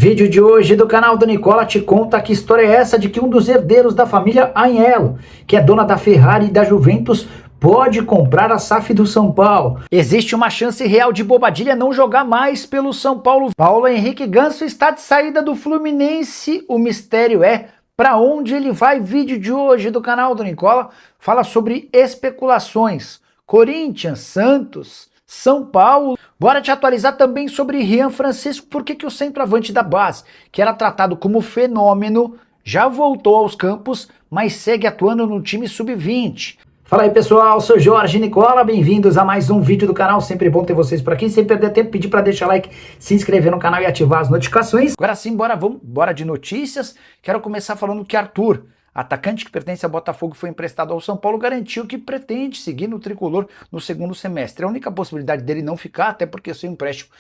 Vídeo de hoje do canal do Nicola te conta que história é essa de que um dos herdeiros da família Agnello, que é dona da Ferrari e da Juventus, pode comprar a SAF do São Paulo. Existe uma chance real de Bobadilla não jogar mais pelo São Paulo. Paulo Henrique Ganso está de saída do Fluminense. O mistério é para onde ele vai. Vídeo de hoje do canal do Nicola fala sobre especulações. Corinthians, Santos, São Paulo. Bora te atualizar também sobre Rian Francisco, porque o centroavante da base, que era tratado como fenômeno, já voltou aos campos, mas segue atuando no time sub-20. Fala aí pessoal, sou Jorge Nicola, bem-vindos a mais um vídeo do canal, sempre bom ter vocês por aqui, sem perder tempo, pedir para deixar like, se inscrever no canal e ativar as notificações. Agora sim, bora de notícias. Quero começar falando que Arthur, atacante que pertence ao Botafogo, foi emprestado ao São Paulo, garantiu que pretende seguir no tricolor no segundo semestre. A única possibilidade dele não ficar, até porque seu empréstimo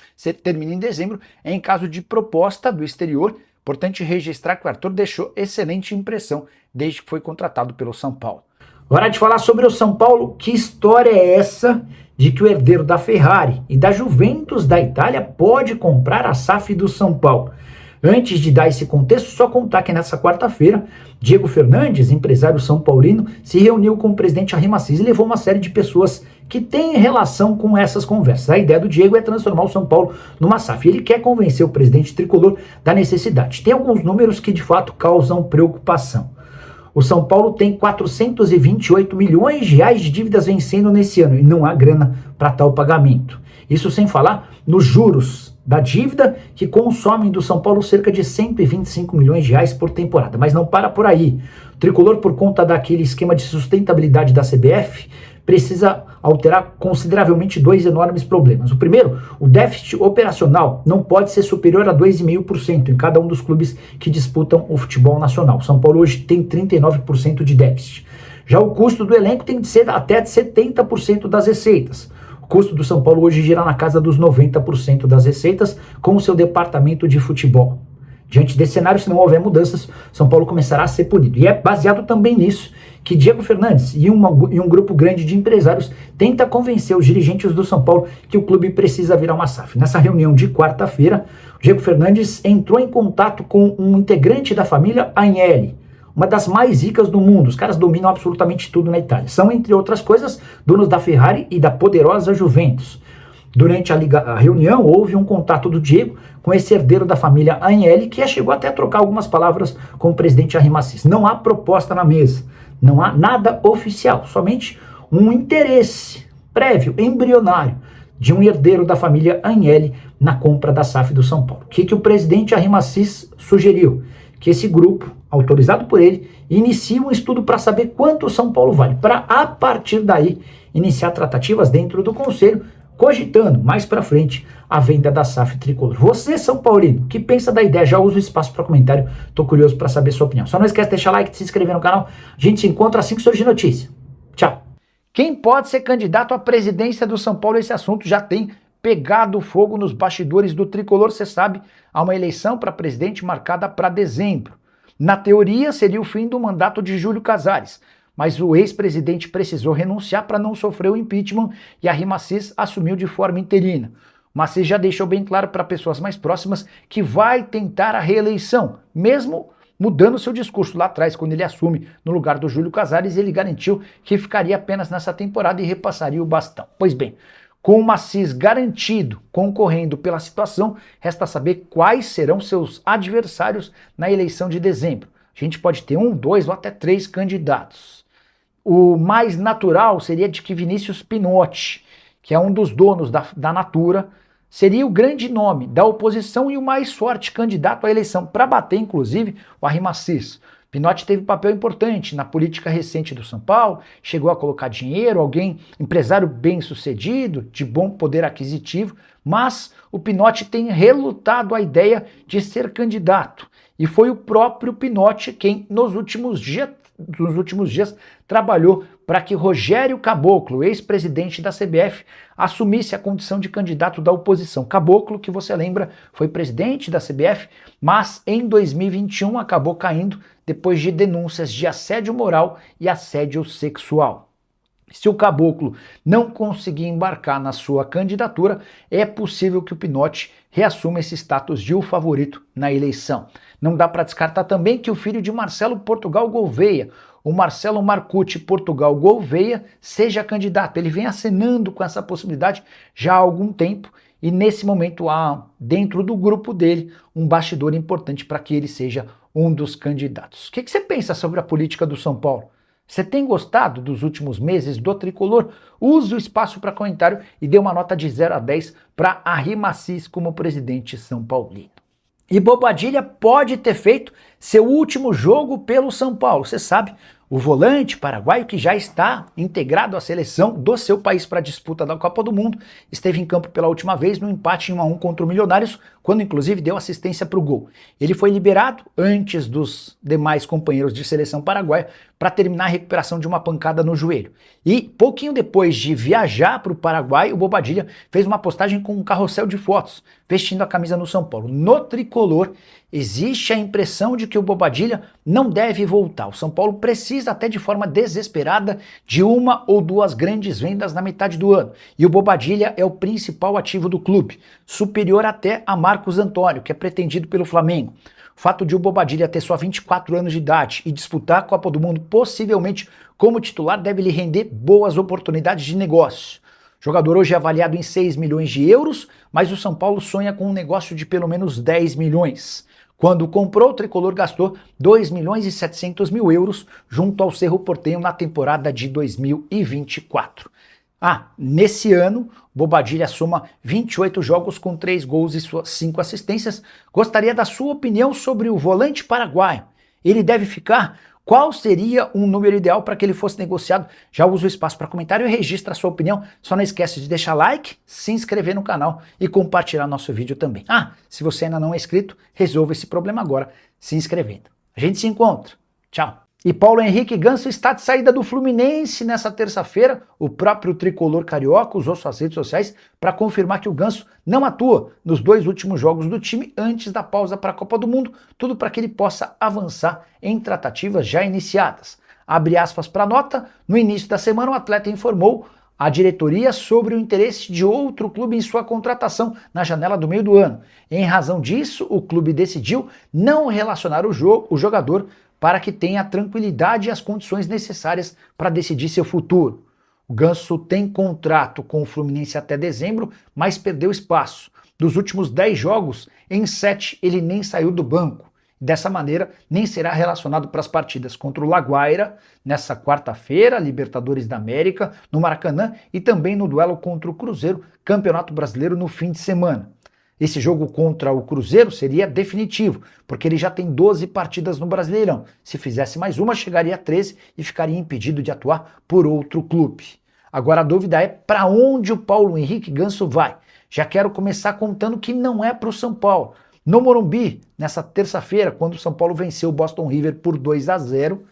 termina em dezembro, é em caso de proposta do exterior. Importante registrar que o Arthur deixou excelente impressão desde que foi contratado pelo São Paulo. Hora de falar sobre o São Paulo. Que história é essa de que o herdeiro da Ferrari e da Juventus da Itália pode comprar a SAF do São Paulo? Antes de dar esse contexto, só contar que nessa quarta-feira, Diego Fernandes, empresário são paulino, se reuniu com o presidente Arrim Assis e levou uma série de pessoas que têm relação com essas conversas. A ideia do Diego é transformar o São Paulo numa SAF. Ele quer convencer o presidente tricolor da necessidade. Tem alguns números que de fato causam preocupação. O São Paulo tem 428 milhões de reais de dívidas vencendo nesse ano e não há grana para tal pagamento. Isso sem falar nos juros da dívida, que consomem do São Paulo cerca de 125 milhões de reais por temporada. Mas não para por aí. O tricolor, por conta daquele esquema de sustentabilidade da CBF, precisa alterar consideravelmente dois enormes problemas. O primeiro, o déficit operacional não pode ser superior a 2,5% em cada um dos clubes que disputam o futebol nacional. O São Paulo hoje tem 39% de déficit. Já o custo do elenco tem de ser até de 70% das receitas. O custo do São Paulo hoje gira na casa dos 90% das receitas com o seu departamento de futebol. Diante desse cenário, se não houver mudanças, São Paulo começará a ser punido. E é baseado também nisso que Diego Fernandes e um grupo grande de empresários tenta convencer os dirigentes do São Paulo que o clube precisa virar uma SAF. Nessa reunião de quarta-feira, Diego Fernandes entrou em contato com um integrante da família Agnelli, uma das mais ricas do mundo. Os caras dominam absolutamente tudo na Itália. São, entre outras coisas, donos da Ferrari e da poderosa Juventus. Durante a reunião, houve um contato do Diego com esse herdeiro da família Agnelli, que chegou até a trocar algumas palavras com o presidente Arrim Assis. Não há proposta na mesa, não há nada oficial, somente um interesse prévio, embrionário, de um herdeiro da família Agnelli na compra da SAF do São Paulo. O que o presidente Arrim Assis sugeriu? Que esse grupo, autorizado por ele, inicie um estudo para saber quanto o São Paulo vale, para a partir daí iniciar tratativas dentro do conselho, cogitando mais para frente a venda da SAF tricolor. Você, São Paulino, que pensa da ideia, já usa o espaço para comentário, tô curioso para saber sua opinião. Só não esquece de deixar like, de se inscrever no canal, a gente se encontra assim que surgir notícia. Tchau! Quem pode ser candidato à presidência do São Paulo? Esse assunto já tem pegado fogo nos bastidores do tricolor, você sabe, há uma eleição para presidente marcada para dezembro. Na teoria, seria o fim do mandato de Júlio Casares, mas o ex-presidente precisou renunciar para não sofrer o impeachment e Arrim Assis assumiu de forma interina. O Assis já deixou bem claro para pessoas mais próximas que vai tentar a reeleição, mesmo mudando seu discurso lá atrás, quando ele assume no lugar do Júlio Casares, ele garantiu que ficaria apenas nessa temporada e repassaria o bastão. Pois bem, com o Assis garantido, concorrendo pela situação, resta saber quais serão seus adversários na eleição de dezembro. A gente pode ter 1, 2 ou até 3 candidatos. O mais natural seria de que Vinícius Pinotti, que é um dos donos da Natura, seria o grande nome da oposição e o mais forte candidato à eleição, para bater, inclusive, o Arrim Assis. Pinotti teve um papel importante na política recente do São Paulo, chegou a colocar dinheiro, empresário bem-sucedido, de bom poder aquisitivo, mas o Pinotti tem relutado a ideia de ser candidato. E foi o próprio Pinotti quem, nos últimos dias, trabalhou para que Rogério Caboclo, ex-presidente da CBF, assumisse a condição de candidato da oposição. Caboclo, que você lembra, foi presidente da CBF, mas em 2021 acabou caindo depois de denúncias de assédio moral e assédio sexual. Se o Caboclo não conseguir embarcar na sua candidatura, é possível que o Pinotti reassuma esse status de o favorito na eleição. Não dá para descartar também que o filho de Marcelo Portugal Gouveia, o Marcelo Marcucci Portugal Gouveia, seja candidato. Ele vem acenando com essa possibilidade já há algum tempo e nesse momento há dentro do grupo dele um bastidor importante para que ele seja um dos candidatos. O que você pensa sobre a política do São Paulo? Você tem gostado dos últimos meses do Tricolor? Use o espaço para comentário e dê uma nota de 0 a 10 para Henri Massis como presidente São Paulino. E Bobadilla pode ter feito seu último jogo pelo São Paulo. Você sabe, o volante paraguaio que já está integrado à seleção do seu país para a disputa da Copa do Mundo, esteve em campo pela última vez no empate em 1 a 1 contra o Milionários, quando inclusive deu assistência para o gol. Ele foi liberado antes dos demais companheiros de seleção paraguaia para terminar a recuperação de uma pancada no joelho. E pouquinho depois de viajar para o Paraguai, o Bobadilla fez uma postagem com um carrossel de fotos, vestindo a camisa no São Paulo. No Tricolor, existe a impressão de que o Bobadilla não deve voltar. O São Paulo precisa até de forma desesperada de 1 ou 2 grandes vendas na metade do ano. E o Bobadilla é o principal ativo do clube, superior até a Marcos Antônio, que é pretendido pelo Flamengo. O fato de o Bobadilla ter só 24 anos de idade e disputar a Copa do Mundo possivelmente como titular deve lhe render boas oportunidades de negócio. O jogador hoje é avaliado em 6 milhões de euros, mas o São Paulo sonha com um negócio de pelo menos 10 milhões. Quando comprou, o Tricolor gastou 2 milhões e 700 mil euros junto ao Cerro Porteño na temporada de 2024. Nesse ano, Bobadilla soma 28 jogos com 3 gols e 5 assistências. Gostaria da sua opinião sobre o volante paraguaio. Ele deve ficar? Qual seria um número ideal para que ele fosse negociado? Já usa o espaço para comentário e registra a sua opinião. Só não esquece de deixar like, se inscrever no canal e compartilhar nosso vídeo também. Se você ainda não é inscrito, resolva esse problema agora se inscrevendo. A gente se encontra. Tchau. E Paulo Henrique Ganso está de saída do Fluminense nessa terça-feira. O próprio tricolor carioca usou suas redes sociais para confirmar que o Ganso não atua nos 2 últimos jogos do time antes da pausa para a Copa do Mundo, tudo para que ele possa avançar em tratativas já iniciadas. Abre aspas para a nota, no início da semana o atleta informou a diretoria sobre o interesse de outro clube em sua contratação na janela do meio do ano. Em razão disso, o clube decidiu não relacionar o jogador para que tenha a tranquilidade e as condições necessárias para decidir seu futuro. O Ganso tem contrato com o Fluminense até dezembro, mas perdeu espaço. Dos últimos 10 jogos, em 7 ele nem saiu do banco. Dessa maneira, nem será relacionado para as partidas contra o La Guaira, nessa quarta-feira, Libertadores da América, no Maracanã, e também no duelo contra o Cruzeiro, Campeonato Brasileiro, no fim de semana. Esse jogo contra o Cruzeiro seria definitivo, porque ele já tem 12 partidas no Brasileirão. Se fizesse mais uma, chegaria a 13 e ficaria impedido de atuar por outro clube. Agora a dúvida é para onde o Paulo Henrique Ganso vai. Já quero começar contando que não é para o São Paulo. No Morumbi, nessa terça-feira, quando o São Paulo venceu o Boston River por 2 a 0,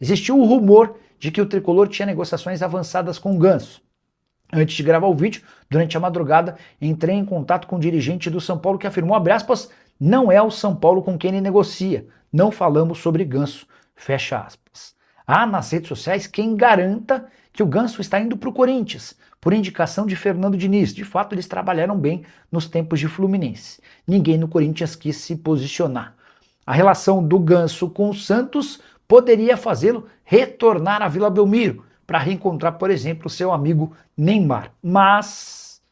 existiu o rumor de que o Tricolor tinha negociações avançadas com o Ganso. Antes de gravar o vídeo, durante a madrugada, entrei em contato com o dirigente do São Paulo que afirmou, abre aspas, não é o São Paulo com quem ele negocia, não falamos sobre Ganso, fecha aspas. Há nas redes sociais quem garanta que o Ganso está indo para o Corinthians, por indicação de Fernando Diniz. De fato, eles trabalharam bem nos tempos de Fluminense. Ninguém no Corinthians quis se posicionar. A relação do Ganso com o Santos poderia fazê-lo retornar à Vila Belmiro, para reencontrar, por exemplo, seu amigo Neymar. Mas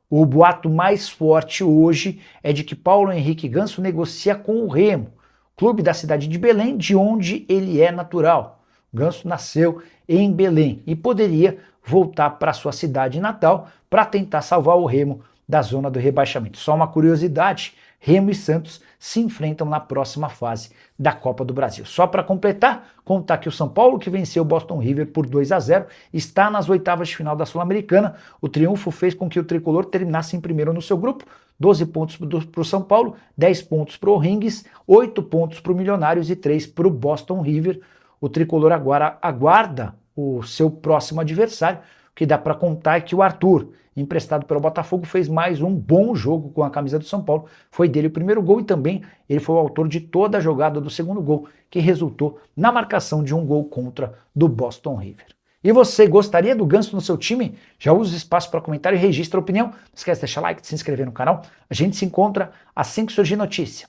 o boato mais forte hoje é de que Paulo Henrique Ganso negocia com o Remo, clube da cidade de Belém, de onde ele é natural. O Ganso nasceu em Belém e poderia voltar para sua cidade natal para tentar salvar o Remo da zona do rebaixamento. Só uma curiosidade, Remo e Santos se enfrentam na próxima fase da Copa do Brasil. Só para completar, contar que o São Paulo, que venceu o Boston River por 2 a 0, está nas oitavas de final da Sul-Americana. O triunfo fez com que o Tricolor terminasse em primeiro no seu grupo, 12 pontos para o São Paulo, 10 pontos para o Ringues, 8 pontos para o Milionários e 3 para o Boston River. O Tricolor agora aguarda o seu próximo adversário. O que dá para contar é que o Arthur, emprestado pelo Botafogo, fez mais um bom jogo com a camisa do São Paulo. Foi dele o primeiro gol e também ele foi o autor de toda a jogada do segundo gol, que resultou na marcação de um gol contra do Boston River. E você gostaria do Ganso no seu time? Já usa o espaço para comentário e registra a opinião. Não esquece de deixar like, de se inscrever no canal. A gente se encontra assim que surgir notícia.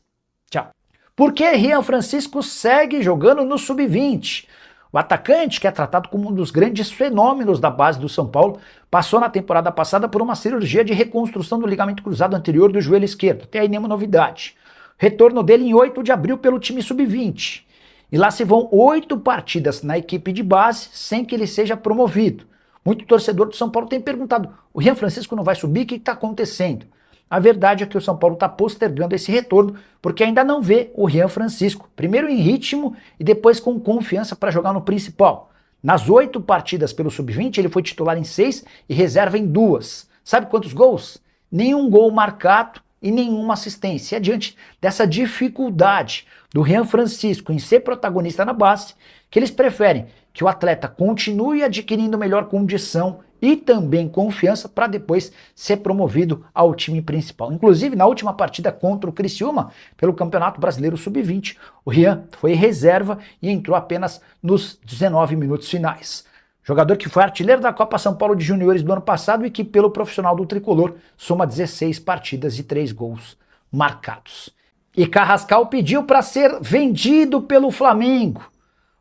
Tchau. Por que Ryan Francisco segue jogando no Sub-20? O atacante, que é tratado como um dos grandes fenômenos da base do São Paulo, passou na temporada passada por uma cirurgia de reconstrução do ligamento cruzado anterior do joelho esquerdo. Até aí nenhuma novidade. Retorno dele em 8 de abril pelo time Sub-20. E lá se vão 8 partidas na equipe de base sem que ele seja promovido. Muito torcedor do São Paulo tem perguntado, o Ryan Francisco não vai subir? O que está acontecendo? A verdade é que o São Paulo está postergando esse retorno porque ainda não vê o Ryan Francisco, primeiro em ritmo e depois com confiança para jogar no principal. Nas 8 partidas pelo Sub-20 ele foi titular em 6 e reserva em 2. Sabe quantos gols? Nenhum gol marcado e nenhuma assistência. E diante dessa dificuldade do Ryan Francisco em ser protagonista na base, que eles preferem que o atleta continue adquirindo melhor condição e também confiança para depois ser promovido ao time principal. Inclusive, na última partida contra o Criciúma, pelo Campeonato Brasileiro Sub-20, o Ryan foi reserva e entrou apenas nos 19 minutos finais. Jogador que foi artilheiro da Copa São Paulo de Juniores do ano passado e que, pelo profissional do Tricolor, soma 16 partidas e 3 gols marcados. E Carrascal pediu para ser vendido pelo Flamengo.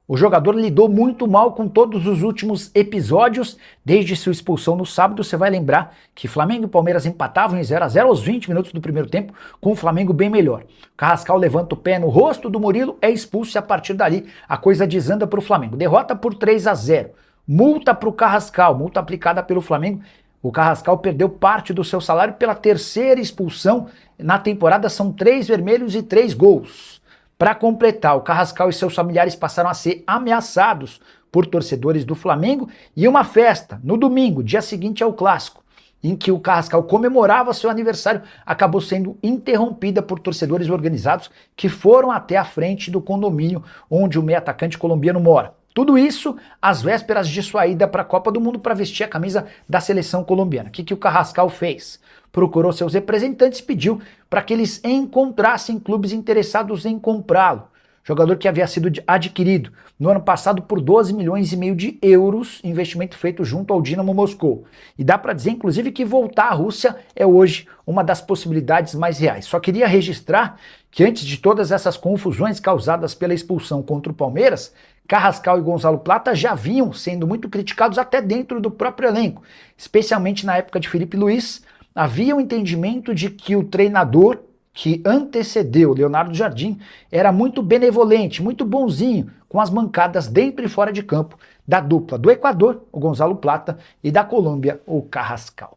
O jogador lidou muito mal com todos os últimos episódios, desde sua expulsão no sábado. Você vai lembrar que Flamengo e Palmeiras empatavam em 0-0 aos 20 minutos do primeiro tempo, com o Flamengo bem melhor. Carrascal levanta o pé no rosto do Murilo, é expulso e a partir dali a coisa desanda para o Flamengo. Derrota por 3-0. Multa para o Carrascal, multa aplicada pelo Flamengo. O Carrascal perdeu parte do seu salário pela terceira expulsão. Na temporada são 3 vermelhos e 3 gols. Para completar, o Carrascal e seus familiares passaram a ser ameaçados por torcedores do Flamengo e uma festa no domingo, dia seguinte ao clássico, em que o Carrascal comemorava seu aniversário, acabou sendo interrompida por torcedores organizados que foram até a frente do condomínio onde o meio atacante colombiano mora. Tudo isso às vésperas de sua ida para a Copa do Mundo para vestir a camisa da seleção colombiana. O que o Carrascal fez? Procurou seus representantes e pediu para que eles encontrassem clubes interessados em comprá-lo. Jogador que havia sido adquirido no ano passado por 12 milhões e meio de euros, investimento feito junto ao Dinamo Moscou. E dá para dizer, inclusive, que voltar à Rússia é hoje uma das possibilidades mais reais. Só queria registrar que antes de todas essas confusões causadas pela expulsão contra o Palmeiras, Carrascal e Gonzalo Plata já vinham sendo muito criticados até dentro do próprio elenco, especialmente na época de Felipe Luiz. Havia um entendimento de que o treinador que antecedeu Leonardo Jardim era muito benevolente, muito bonzinho, com as mancadas dentro e fora de campo da dupla do Equador, o Gonzalo Plata, e da Colômbia, o Carrascal.